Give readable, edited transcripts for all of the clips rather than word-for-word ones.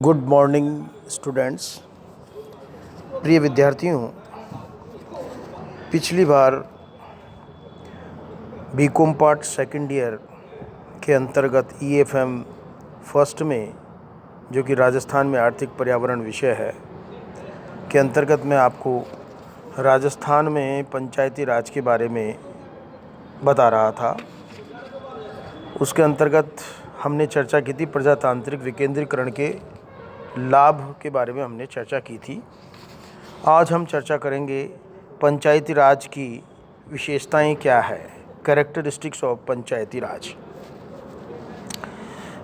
Good morning students. प्रिय विद्यार्थियों, पिछली बार बीकॉम पार्ट सेकंड ईयर के अंतर्गत ईएफएम फर्स्ट में, जो कि राजस्थान में आर्थिक पर्यावरण विषय है, के अंतर्गत मैं आपको राजस्थान में पंचायती राज के बारे में बता रहा था। उसके अंतर्गत हमने चर्चा की थी प्रजातांत्रिक विकेंद्रीकरण के लाभ के बारे में हमने चर्चा की थी। आज हम चर्चा करेंगे पंचायती राज की विशेषताएं क्या है, कैरेक्टरिस्टिक्स ऑफ पंचायती राज।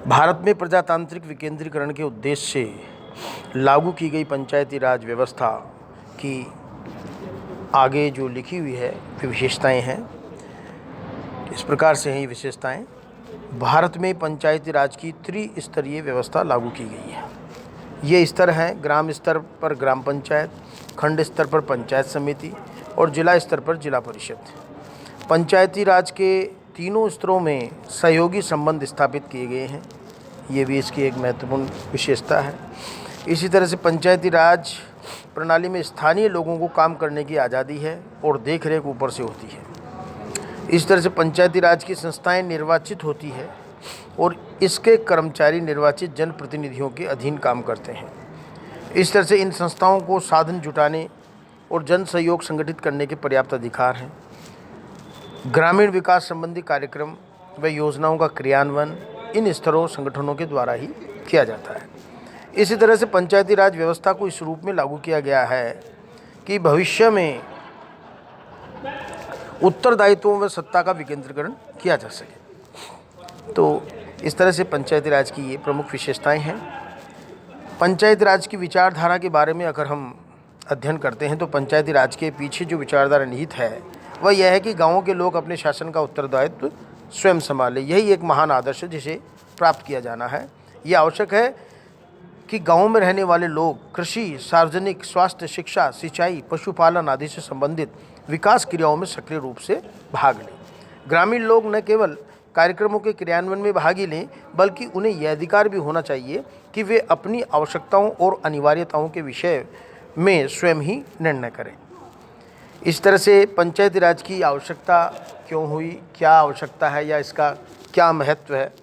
भारत में प्रजातांत्रिक विकेंद्रीकरण के उद्देश्य से लागू की गई पंचायती राज व्यवस्था की आगे जो लिखी हुई है विशेषताएं हैं। इस प्रकार से हैं ये विशेषताएं। भारत में पंचायती राज की त्रिस्तरीय व्यवस्था लागू की गई है। ये स्तर हैं: ग्राम स्तर पर ग्राम पंचायत, खंड स्तर पर पंचायत समिति और जिला स्तर पर जिला परिषद। पंचायती राज के तीनों स्तरों में सहयोगी संबंध स्थापित किए गए हैं। ये भी इसकी एक महत्वपूर्ण विशेषता है। इसी तरह से पंचायती राज प्रणाली में स्थानीय लोगों को काम करने की आज़ादी है और देखरेख ऊपर से होती है। इस तरह से पंचायती राज की संस्थाएं निर्वाचित होती है और इसके कर्मचारी निर्वाचित जनप्रतिनिधियों के अधीन काम करते हैं। इस तरह से इन संस्थाओं को साधन जुटाने और जन सहयोग संगठित करने के पर्याप्त अधिकार हैं। ग्रामीण विकास संबंधी कार्यक्रम व योजनाओं का क्रियान्वयन इन स्तरों संगठनों के द्वारा ही किया जाता है। इसी तरह से पंचायती राज व्यवस्था को इस रूप में लागू किया गया है कि भविष्य में उत्तरदायित्वों व सत्ता का विकेंद्रीकरण किया जा सके। तो इस तरह से पंचायती राज की ये प्रमुख विशेषताएं हैं। पंचायती राज की विचारधारा के बारे में अगर हम अध्ययन करते हैं तो पंचायती राज के पीछे जो विचारधारा निहित है वह यह है कि गाँवों के लोग अपने शासन का उत्तरदायित्व स्वयं संभालें। यही एक महान आदर्श है जिसे प्राप्त किया जाना है। ये आवश्यक है कि गाँव में रहने वाले लोग कृषि, सार्वजनिक स्वास्थ्य, शिक्षा, सिंचाई, पशुपालन आदि से संबंधित विकास क्रियाओं में सक्रिय रूप से भाग लें। ग्रामीण लोग न केवल कार्यक्रमों के क्रियान्वयन में भाग ही लें, बल्कि उन्हें यह अधिकार भी होना चाहिए कि वे अपनी आवश्यकताओं और अनिवार्यताओं के विषय में स्वयं ही निर्णय करें। इस तरह से पंचायती राज की आवश्यकता क्यों हुई, क्या आवश्यकता है या इसका क्या महत्व है,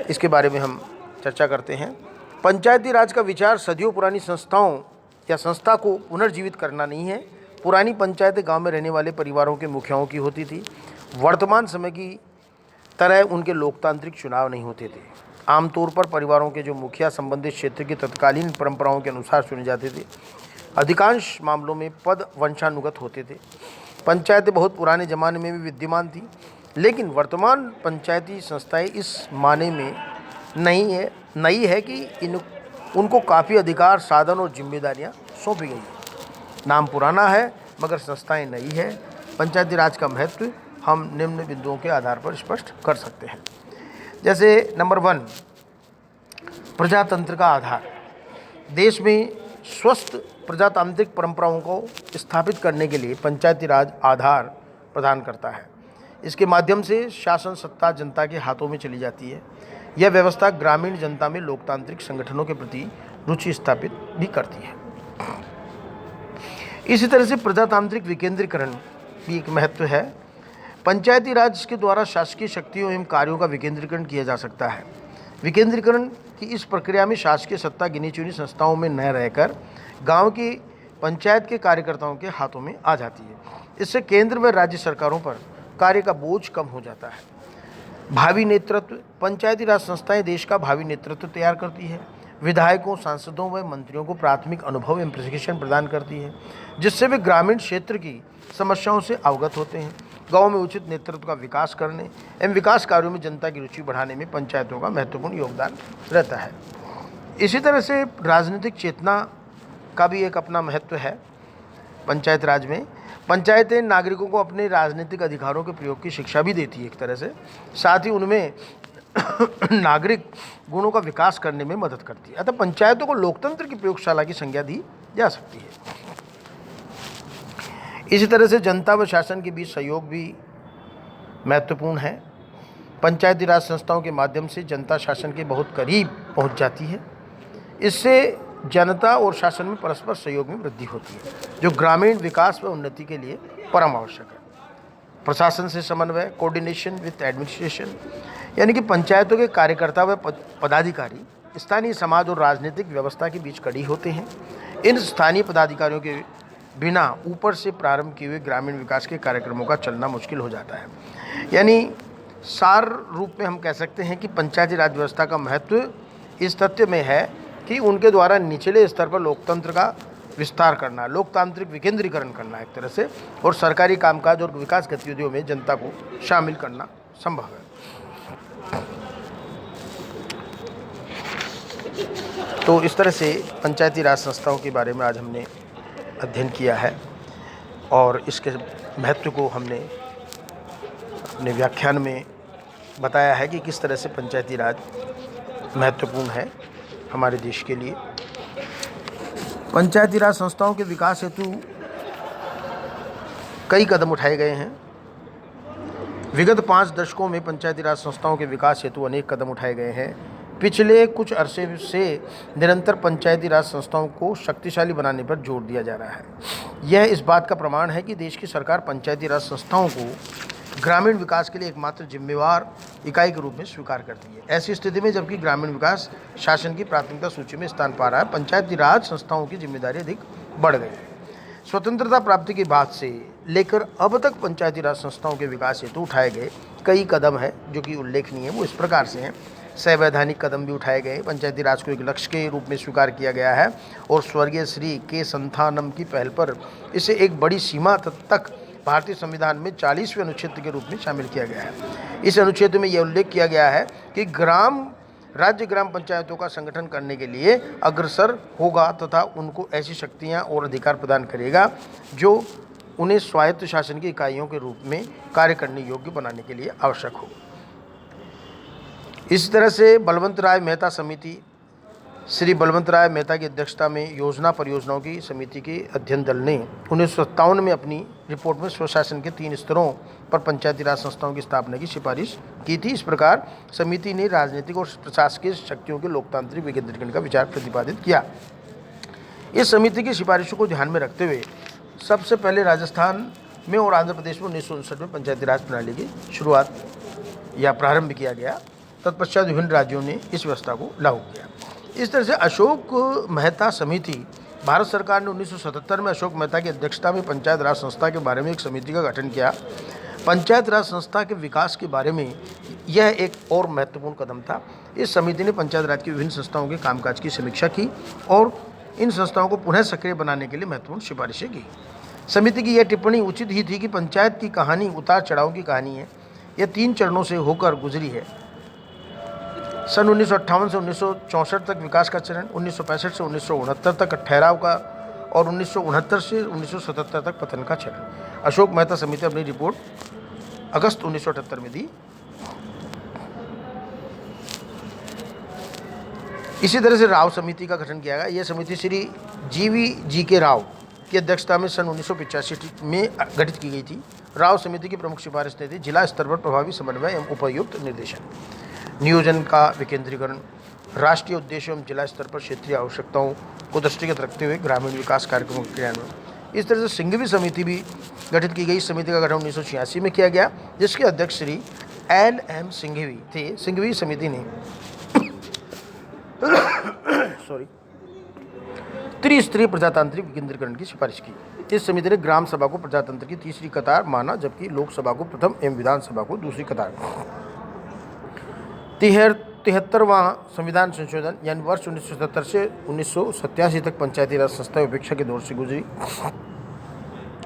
इसके बारे में हम चर्चा करते हैं। पंचायती राज का विचार सदियों पुरानी संस्थाओं या संस्था को पुनर्जीवित करना नहीं है। पुरानी पंचायतें गांव में रहने वाले परिवारों के मुखियाओं की होती थी। वर्तमान समय की तरह उनके लोकतांत्रिक चुनाव नहीं होते थे। आमतौर पर परिवारों के जो मुखिया संबंधित क्षेत्र की तत्कालीन परंपराओं के अनुसार चुने जाते थे। अधिकांश मामलों में पद वंशानुगत होते थे। पंचायतें बहुत पुराने ज़माने में भी विद्यमान थी, लेकिन वर्तमान पंचायती संस्थाएं इस माने में नई है कि उनको काफ़ी अधिकार, साधन और जिम्मेदारियां सौंपी गई हैं। नाम पुराना है मगर संस्थाएं नई है। पंचायती राज का महत्व हम निम्न बिंदुओं के आधार पर स्पष्ट कर सकते हैं। जैसे नंबर 1, प्रजातंत्र का आधार। देश में स्वस्थ प्रजातांत्रिक परंपराओं को स्थापित करने के लिए पंचायती राज आधार प्रदान करता है। इसके माध्यम से शासन सत्ता जनता के हाथों में चली जाती है। यह व्यवस्था ग्रामीण जनता में लोकतांत्रिक संगठनों के प्रति रुचि स्थापित भी करती है। इसी तरह से प्रजातांत्रिक विकेंद्रीकरण भी एक महत्व है। पंचायती राज के द्वारा शासकीय शक्तियों एवं कार्यों का विकेंद्रीकरण किया जा सकता है। विकेंद्रीकरण की इस प्रक्रिया में शासकीय सत्ता गिनी चुनी संस्थाओं में न रहकर गांव की पंचायत के कार्यकर्ताओं के हाथों में आ जाती है। इससे केंद्र व राज्य सरकारों पर कार्य का बोझ कम हो जाता है। भावी नेतृत्व। पंचायती राज संस्थाएं देश का भावी नेतृत्व तैयार करती है। विधायकों, सांसदों व मंत्रियों को प्राथमिक अनुभव एवं प्रशिक्षण प्रदान करती है, जिससे वे ग्रामीण क्षेत्र की समस्याओं से अवगत होते हैं। गांव में उचित नेतृत्व का विकास करने एवं विकास कार्यों में जनता की रुचि बढ़ाने में पंचायतों का महत्वपूर्ण योगदान रहता है। इसी तरह से राजनीतिक चेतना का भी एक अपना महत्व है। पंचायत राज में पंचायतें नागरिकों को अपने राजनीतिक अधिकारों के प्रयोग की शिक्षा भी देती है एक तरह से। साथ ही उनमें नागरिक गुणों का विकास करने में मदद करती है। अतः पंचायतों को लोकतंत्र की प्रयोगशाला की संज्ञा दी जा सकती है। इसी तरह से जनता व शासन के बीच सहयोग भी महत्वपूर्ण है। पंचायती राज संस्थाओं के माध्यम से जनता शासन के बहुत करीब पहुंच जाती है। इससे जनता और शासन में परस्पर सहयोग में वृद्धि होती है, जो ग्रामीण विकास व उन्नति के लिए परम आवश्यक है। प्रशासन से समन्वय, कोऑर्डिनेशन विद एडमिनिस्ट्रेशन, यानी कि पंचायतों के कार्यकर्ता व पदाधिकारी स्थानीय समाज और राजनीतिक व्यवस्था के बीच कड़ी होते हैं। इन स्थानीय पदाधिकारियों के बिना ऊपर से प्रारंभ किए हुए ग्रामीण विकास के कार्यक्रमों का चलना मुश्किल हो जाता है। यानी सार रूप में हम कह सकते हैं कि पंचायती राज व्यवस्था का महत्व इस तथ्य में है कि उनके द्वारा निचले स्तर पर लोकतंत्र का विस्तार करना, लोकतांत्रिक विकेंद्रीकरण करना एक तरह से, और सरकारी कामकाज और विकास गतिविधियों में जनता को शामिल करना संभव है। तो इस तरह से पंचायती राज संस्थाओं के बारे में आज हमने अध्ययन किया है और इसके महत्व को हमने अपने व्याख्यान में बताया है कि किस तरह से पंचायती राज महत्वपूर्ण है हमारे देश के लिए। पंचायती राज संस्थाओं के विकास हेतु कई कदम उठाए गए हैं। विगत 5 दशकों में पंचायती राज संस्थाओं के विकास हेतु अनेक कदम उठाए गए हैं। पिछले कुछ अरसे से निरंतर पंचायती राज संस्थाओं को शक्तिशाली बनाने पर जोर दिया जा रहा है। यह इस बात का प्रमाण है कि देश की सरकार पंचायती राज संस्थाओं को ग्रामीण विकास के लिए एकमात्र जिम्मेवार इकाई के रूप में स्वीकार करती है। ऐसी स्थिति में जबकि ग्रामीण विकास शासन की प्राथमिकता सूची में स्थान पा रहा है, पंचायती राज संस्थाओं की जिम्मेदारी अधिक बढ़ गई है। स्वतंत्रता प्राप्ति के बाद से लेकर अब तक पंचायती राज संस्थाओं के विकास हेतु उठाए गए कई कदम हैं जो कि उल्लेखनीय है। वो इस प्रकार से हैं। संवैधानिक कदम भी उठाए गए, पंचायती राज को एक लक्ष्य के रूप में स्वीकार किया गया है और स्वर्गीय श्री के संथानम की पहल पर इसे एक बड़ी सीमा तक भारतीय संविधान में 40वें अनुच्छेद के रूप में शामिल किया गया है। इस अनुच्छेद में यह उल्लेख किया गया है कि राज्य ग्राम पंचायतों का संगठन करने के लिए अग्रसर होगा तथा उनको ऐसी शक्तियां और अधिकार प्रदान करेगा जो उन्हें स्वायत्त शासन की इकाइयों के रूप में कार्य करने योग्य बनाने के लिए आवश्यक हो। इसी तरह से बलवंत राय मेहता समिति, श्री बलवंत राय मेहता की अध्यक्षता में योजना परियोजनाओं की समिति के अध्ययन दल ने 1957 में अपनी रिपोर्ट में स्वशासन के 3 स्तरों पर पंचायती राज संस्थाओं की स्थापना की सिफारिश की थी। इस प्रकार समिति ने राजनीतिक और प्रशासकीय शक्तियों के लोकतांत्रिक विकेंद्रीकरण का विचार प्रतिपादित किया। इस समिति की सिफारिशों को ध्यान में रखते हुए सबसे पहले राजस्थान में और आंध्र प्रदेश में 1959 में पंचायती राज प्रणाली की शुरुआत या प्रारंभ किया गया। तत्पश्चात विभिन्न राज्यों ने इस व्यवस्था को लागू किया। इस तरह से अशोक मेहता समिति, भारत सरकार ने 1977 में अशोक मेहता की अध्यक्षता में पंचायत राज संस्था के बारे में एक समिति का गठन किया। पंचायत राज संस्था के विकास के बारे में यह एक और महत्वपूर्ण कदम था। इस समिति ने पंचायत राज की विभिन्न संस्थाओं के कामकाज की समीक्षा की और इन संस्थाओं को पुनः सक्रिय बनाने के लिए महत्वपूर्ण सिफारिशें की। समिति की यह टिप्पणी उचित ही थी कि पंचायत की कहानी उतार चढ़ाव की कहानी है। यह 3 चरणों से होकर गुजरी है। सन 1958 से 1964 तक विकास का चरण, 1965 से 1969 तक ठहराव का और 1969 से 1977 तक पतन का चरण। अशोक मेहता समिति अपनी रिपोर्ट अगस्त 1978 में दी। इसी तरह से राव समिति का गठन किया गया। यह समिति श्री GV राव की अध्यक्षता में सन 1985 में गठित की गई थी। राव समिति की प्रमुख सिफारिश थी जिला स्तर पर प्रभावी समन्वय एवं उपयुक्त निर्देशन, नियोजन का विकेंद्रीकरण, राष्ट्रीय उद्देश्य एवं जिला स्तर पर क्षेत्रीय आवश्यकताओं को दृष्टिगत रखते हुए ग्रामीण विकास कार्यक्रमों के क्रियान्वयन। इस तरह से सिंघवी समिति भी गठित की गई। इस समिति का गठन 1986 में किया गया, जिसके अध्यक्ष श्री LM सिंघवी थे। सिंघवी समिति ने त्रिस्तरीय प्रजातांत्रिक विकेंद्रीकरण की सिफारिश की। इस समिति ने ग्राम सभा को प्रजातंत्र की तीसरी कतार माना, जबकि लोकसभा को प्रथम एवं विधानसभा को दूसरी कतार। 73वां संविधान संशोधन यानी वर्ष 1977 से 1987 तक पंचायती राज संस्था उपेक्षा के दौर से गुजरी।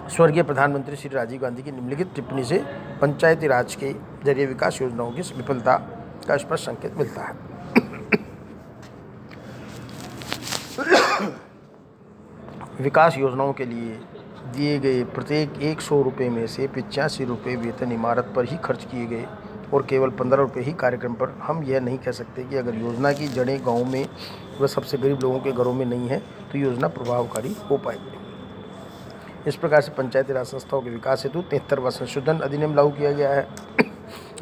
स्वर्गीय प्रधानमंत्री श्री राजीव गांधी की निम्नलिखित टिप्पणी से पंचायती राज के जरिए विकास योजनाओं की विफलता का स्पष्ट संकेत मिलता है। विकास योजनाओं के लिए दिए गए प्रत्येक 100 रुपये में से 85 रुपये वेतन इमारत पर ही खर्च किए गए और केवल 15 रुपये ही कार्यक्रम पर। हम यह नहीं कह सकते कि अगर योजना की जड़ें गांव में व सबसे गरीब लोगों के घरों में नहीं है तो योजना प्रभावकारी हो पाएगी। इस प्रकार से पंचायती राज संस्थाओं के विकास हेतु 73वां संशोधन अधिनियम लागू किया गया है।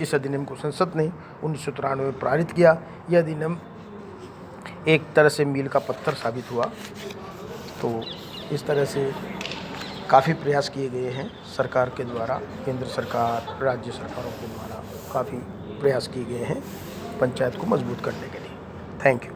इस अधिनियम को संसद ने 1993 में पारित किया। यह अधिनियम एक तरह से मील का पत्थर साबित हुआ। तो इस तरह से काफ़ी प्रयास किए गए हैं सरकार के द्वारा, केंद्र सरकार, राज्य सरकारों के द्वारा काफ़ी प्रयास किए गए हैं पंचायत को मजबूत करने के लिए। Thank you.